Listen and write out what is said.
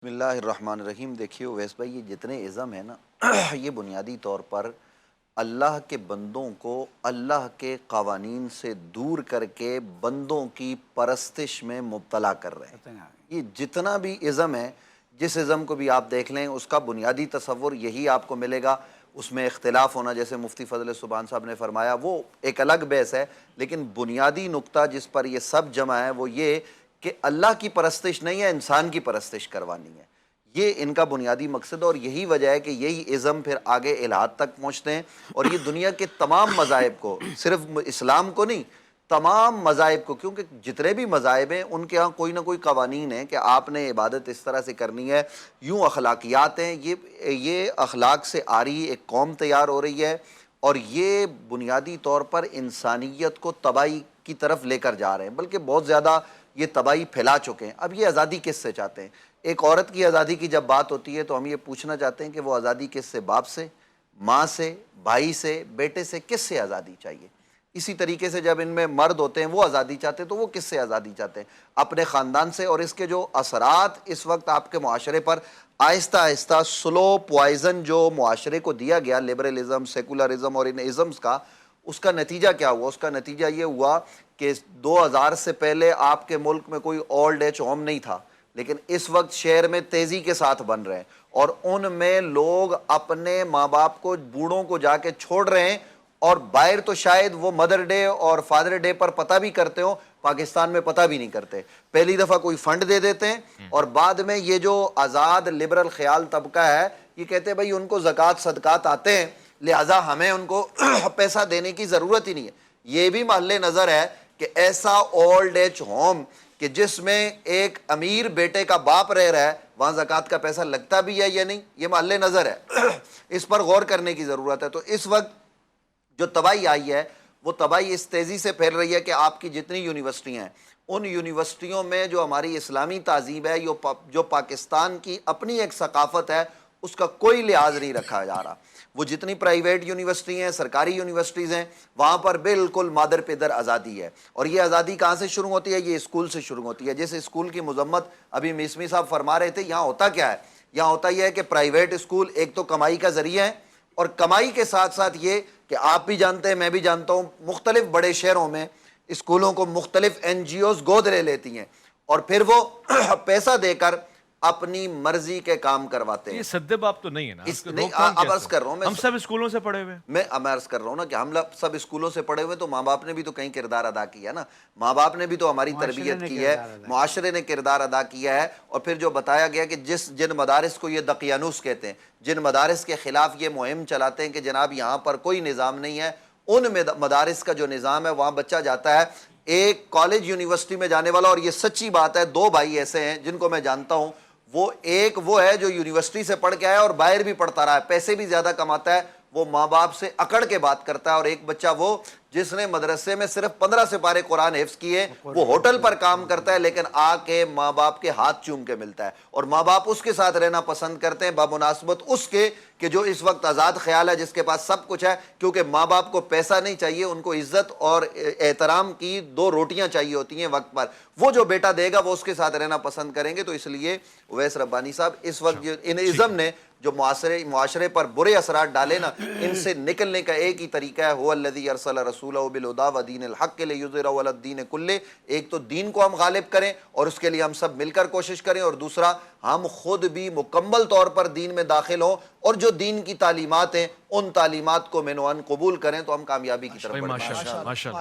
بسم اللہ الرحمن الرحیم۔ دیکھیے اویس بھائی، یہ جتنے ازم ہیں نا یہ بنیادی طور پر اللہ کے بندوں کو اللہ کے قوانین سے دور کر کے بندوں کی پرستش میں مبتلا کر رہے ہیں۔ یہ جتنا بھی ازم ہے، جس ازم کو بھی آپ دیکھ لیں، اس کا بنیادی تصور یہی آپ کو ملے گا۔ اس میں اختلاف ہونا، جیسے مفتی فضل سبحان صاحب نے فرمایا، وہ ایک الگ بحث ہے، لیکن بنیادی نقطہ جس پر یہ سب جمع ہے وہ یہ کہ اللہ کی پرستش نہیں ہے، انسان کی پرستش کروانی ہے۔ یہ ان کا بنیادی مقصد، اور یہی وجہ ہے کہ یہی ازم پھر آگے الہاد تک پہنچتے ہیں، اور یہ دنیا کے تمام مذاہب کو، صرف اسلام کو نہیں، تمام مذاہب کو، کیونکہ جتنے بھی مذاہب ہیں ان کے ہاں کوئی نہ کوئی قوانین ہیں کہ آپ نے عبادت اس طرح سے کرنی ہے، یوں اخلاقیات ہیں۔ یہ اخلاق سے آ رہی ایک قوم تیار ہو رہی ہے، اور یہ بنیادی طور پر انسانیت کو تباہی کی طرف لے کر جا رہے ہیں، بلکہ بہت زیادہ یہ تباہی پھیلا چکے ہیں۔ اب یہ آزادی کس سے چاہتے ہیں؟ ایک عورت کی آزادی کی جب بات ہوتی ہے تو ہم یہ پوچھنا چاہتے ہیں کہ وہ آزادی کس سے؟ باپ سے، ماں سے، بھائی سے، بیٹے سے؟ کس سے آزادی چاہیے؟ اسی طریقے سے جب ان میں مرد ہوتے ہیں وہ آزادی چاہتے ہیں تو وہ کس سے آزادی چاہتے ہیں؟ اپنے خاندان سے۔ اور اس کے جو اثرات اس وقت آپ کے معاشرے پر آہستہ آہستہ سلو پوائزن جو معاشرے کو دیا گیا، لبرلزم، سیکولرزم اور ان ازمز کا، اس کا نتیجہ کیا ہوا؟ اس کا نتیجہ یہ ہوا کہ 2000 سے پہلے آپ کے ملک میں کوئی اولڈ ایج ہوم نہیں تھا، لیکن اس وقت شہر میں تیزی کے ساتھ بن رہے ہیں، اور ان میں لوگ اپنے ماں باپ کو، بوڑھوں کو جا کے چھوڑ رہے ہیں، اور باہر تو شاید وہ مدر ڈے اور فادر ڈے پر پتہ بھی کرتے ہوں، پاکستان میں پتہ بھی نہیں کرتے۔ پہلی دفعہ کوئی فنڈ دے دیتے ہیں، اور بعد میں یہ جو آزاد لبرل خیال طبقہ ہے یہ کہتے ہیں بھائی ان کو زکوٰۃ صدقات آتے ہیں، لہٰذا ہمیں ان کو پیسہ دینے کی ضرورت ہی نہیں ہے۔ یہ بھی محل نظر ہے کہ ایسا اولڈ ایج ہوم کہ جس میں ایک امیر بیٹے کا باپ رہ رہا ہے، وہاں زکوٰۃ کا پیسہ لگتا بھی ہے یا نہیں، یہ محل نظر ہے۔ اس پر غور کرنے کی ضرورت ہے۔ تو اس وقت جو تباہی آئی ہے وہ تباہی اس تیزی سے پھیل رہی ہے کہ آپ کی جتنی یونیورسٹیاں ہیں، ان یونیورسٹیوں میں جو ہماری اسلامی تہذیب ہے، جو پاکستان کی اپنی ایک ثقافت ہے، اس کا کوئی لحاظ نہیں رکھا جا رہا۔ وہ جتنی پرائیویٹ یونیورسٹی ہیں، سرکاری یونیورسٹیز ہیں، وہاں پر بالکل مادر پدر آزادی ہے۔ اور یہ آزادی کہاں سے شروع ہوتی ہے؟ یہ اسکول سے شروع ہوتی ہے۔ جیسے اسکول کی مذمت ابھی میسمی صاحب فرما رہے تھے، یہاں ہوتا کیا ہے؟ یہاں ہوتا یہ ہے کہ پرائیویٹ اسکول ایک تو کمائی کا ذریعہ ہے، اور کمائی کے ساتھ ساتھ یہ کہ آپ بھی جانتے ہیں، میں بھی جانتا ہوں، مختلف بڑے شہروں میں اسکولوں کو مختلف این جی اوز گود لے لیتی ہیں، اور پھر وہ پیسہ دے کر اپنی مرضی کے کام کرواتے ہیں۔ یہ سدے باپ تو نہیں ہے نا؟ اب عرض کر رہا ہوں، ہم سب اسکولوں سے پڑھے ہوئے ہیں۔ میں عرض کر رہا ہوں نا کہ ہم سب اسکولوں سے پڑھے ہوئے، تو ماں باپ نے بھی تو کہیں کردار ادا کیا نا، ماں باپ نے بھی تو ہماری تربیت کی ہے، معاشرے نے کردار ادا کیا ہے۔ اور پھر جو بتایا گیا کہ جن مدارس کو یہ دقیانوس کہتے ہیں، جن مدارس کے خلاف یہ مہم چلاتے ہیں کہ جناب یہاں پر کوئی نظام نہیں ہے، ان مدارس کا جو نظام ہے وہاں بچہ جاتا ہے ایک کالج یونیورسٹی میں جانے والا۔ اور یہ سچی بات ہے، 2 بھائی ایسے ہیں جن کو میں جانتا ہوں، ایک وہ ہے جو یونیورسٹی سے پڑھ کے آیا اور باہر بھی پڑھتا رہا ہے، پیسے بھی زیادہ کماتا ہے، وہ ماں باپ سے اکڑ کے بات کرتا ہے۔ اور ایک بچہ وہ جس نے مدرسے میں صرف 15 سپارے قرآن حفظ کیے، وہ ہوٹل پر کام کرتا ہے لیکن آ کے ماں باپ کے ہاتھ چوم کے ملتا ہے، اور ماں باپ اس کے ساتھ رہنا پسند کرتے ہیں بمناسبت اس کے کہ جو اس وقت آزاد خیال ہے، جس کے پاس سب کچھ ہے، کیونکہ ماں باپ کو پیسہ نہیں چاہیے، ان کو عزت اور احترام کی 2 روٹیاں چاہیے ہوتی ہیں وقت پر۔ وہ جو بیٹا دے گا وہ اس کے ساتھ رہنا پسند کریں گے۔ تو اس لیے اویس ربانی صاحب، اس وقت ان ازم نے جو معاشرے پر برے اثرات ڈالے نا، ان سے نکلنے کا ایک ہی طریقہ ہے، هو الذی ارسل رسولہ بالہدی ودین الحق لیظہرہ علی الدین کلہ۔ ایک تو دین کو ہم غالب کریں، اور اس کے لیے ہم سب مل کر کوشش کریں، اور دوسرا ہم خود بھی مکمل طور پر دین میں داخل ہوں، اور جو دین کی تعلیمات ہیں ان تعلیمات کو مینوان قبول کریں، تو ہم کامیابی کی طرف بڑھیں۔ ماشاءاللہ۔